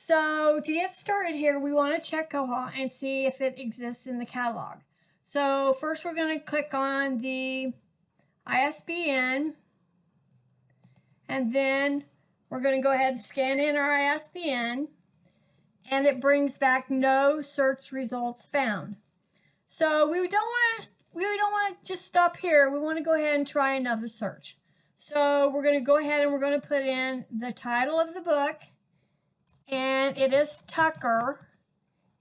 So to get started here, we want to check Koha and see if it exists in the catalog. So first we're going to click on the ISBN, and then we're going to go ahead and scan in our ISBN, and it brings back no search results found. So we don't want to just stop here. We want to go ahead and try another search. So we're going to go ahead and we're going to put in the title of the book, and it is Tucker,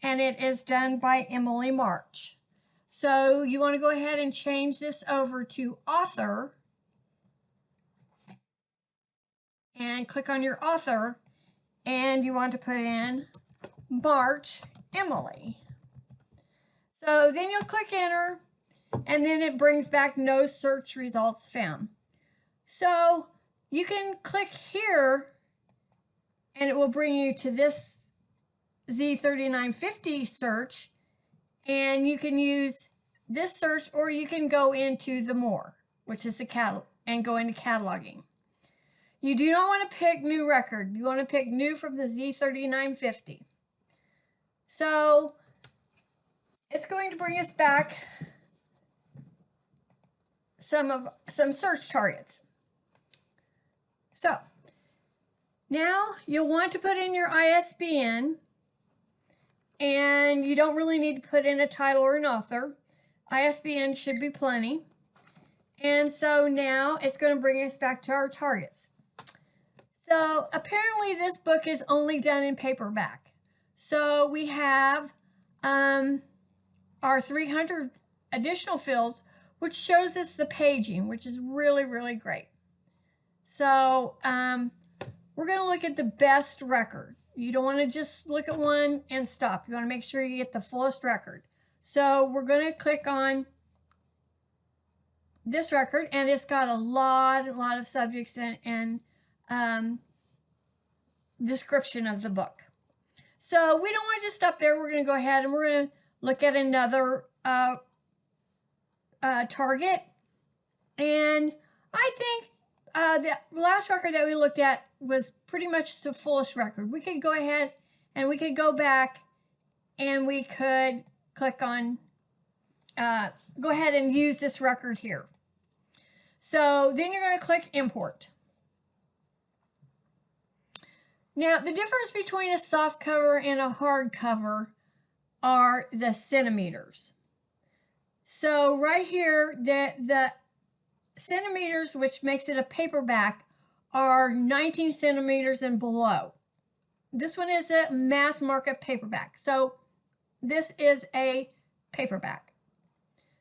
and it is done by Emily March. So you want to go ahead and change this over to author, and click on your author, and you want to put in March Emily. So then you'll click enter, and then it brings back no search results found. So you can click here and it will bring you to this Z39.50 search, and you can use this search, or you can go into the more, which is the catalog, and go into cataloging. You do not want to pick new record. You want to pick new from the Z39.50. So it's going to bring us back some search targets. So now you'll want to put in your ISBN, and you don't really need to put in a title or an author. ISBN should be plenty. And so now it's going to bring us back to our targets. So apparently this book is only done in paperback. So we have our 300 additional fields, which shows us the paging, which is really, really great. So we're going to look at the best record. You don't want to just look at one and stop. You want to make sure you get the fullest record. So we're going to click on this record, and it's got a lot of subjects and description of the book. So we don't want to just stop there. We're going to go ahead and we're going to look at another target. And I think the last record that we looked at was pretty much the fullest record. We could go ahead and we could go back and we could click on, go ahead and use this record here. So then you're going to click import. Now the difference between a soft cover and a hard cover are the centimeters. So right here, the centimeters, which makes it a paperback, are 19 centimeters and below. This one is a mass market paperback. So this is a paperback.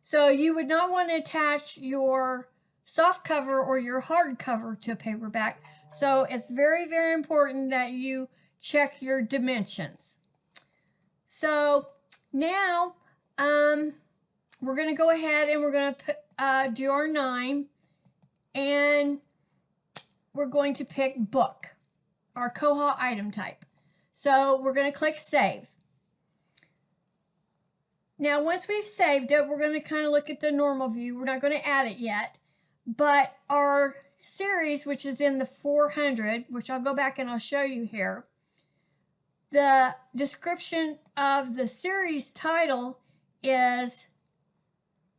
So you would not want to attach your soft cover or your hard cover to a paperback. So it's very, very important that you check your dimensions. So now we're going to go ahead and we're going to do our 9, and we're going to pick book, our Koha item type. So we're going to click save. Now once we've saved it, we're going to kind of look at the normal view. We're not going to add it yet, but our series, which is in the 400, which I'll go back and I'll show you here, the description of the series title is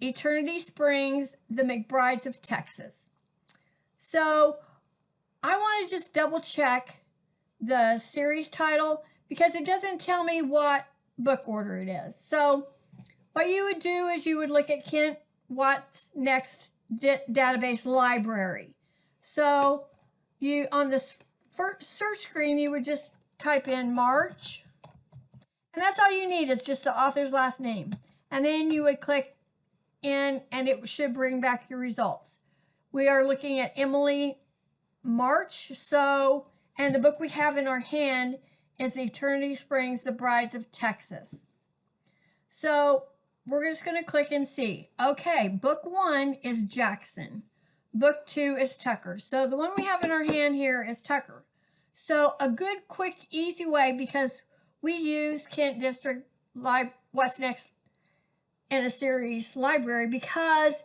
Eternity Springs, The McBrides of Texas. So I want to just double check the series title because it doesn't tell me what book order it is. So what you would do is you would look at Kent What's Next database library. So you, on this first search screen, you would just type in March, and that's all you need is just the author's last name. And then you would click in and it should bring back your results. We are looking at Emily March. So, and the book we have in our hand is Eternity Springs, The Brides of Texas. So we're just going to click and see. Okay, book 1 is Jackson. Book 2 is Tucker. So the one we have in our hand here is Tucker. So a good, quick, easy way, because we use Kent District What's Next in a series library because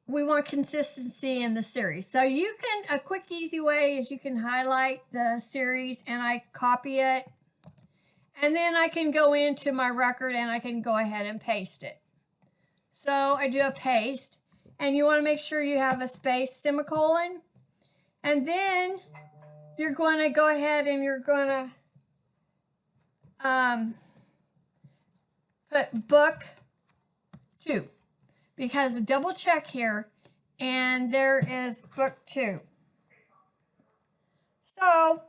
we want consistency in the series. So you can, a quick, easy way is you can highlight the series, and I copy it And then I can go into my record and I can go ahead and paste it. So I do a paste, and you want to make sure you have a space, semicolon, and then you're going to go ahead and you're going to put book 2, because double check here, and there is book 2. So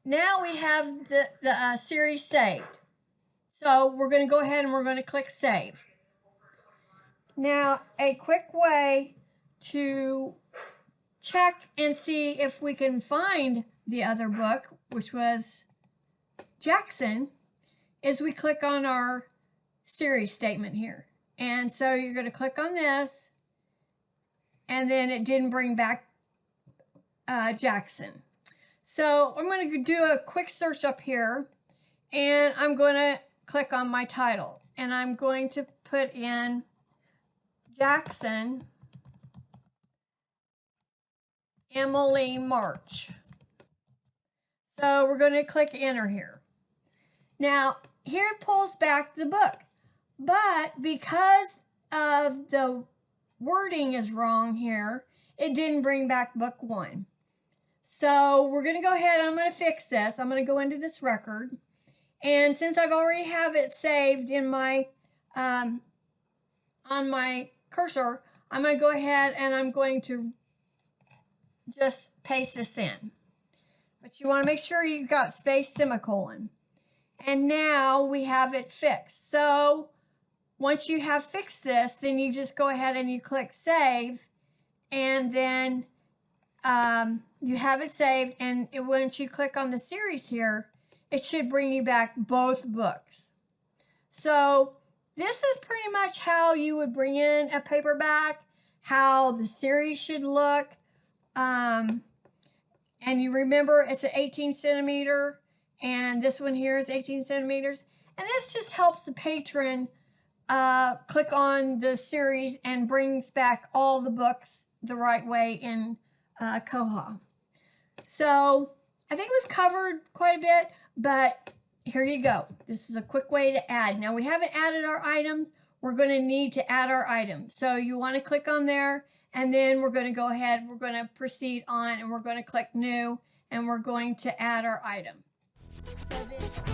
now we have the series saved. So we're going to go ahead and we're going to click save. Now, a quick way to check and see if we can find the other book, which was Jackson, is we click on our series statement here. And so you're going to click on this, and then it didn't bring back Jackson. So I'm going to do a quick search up here, and I'm going to click on my title, and I'm going to put in Jackson Emily March. So we're going to click enter here. Now here it pulls back the book, but because of the wording is wrong here, it didn't bring back book 1. So we're going to go ahead, I'm going to fix this. I'm going to go into this record, and since I've already have it saved in my on my cursor, I'm going to go ahead and I'm going to just paste this in. But you want to make sure you've got space, semicolon. And now we have it fixed. So once you have fixed this, then you just go ahead and you click save, and then you have it saved, and once you click on the series here, it should bring you back both books. So this is pretty much how you would bring in a paperback, how the series should look. And you remember it's an 18 centimeter, and this one here is 18 centimeters. And this just helps the patron click on the series and brings back all the books the right way in Koha. So I think we've covered quite a bit, but here you go. This is a quick way to add. Now we haven't added our items. We're going to need to add our items. So you want to click on there, and then we're going to go ahead. We're going to proceed on, and we're going to click new, and we're going to add our item. So then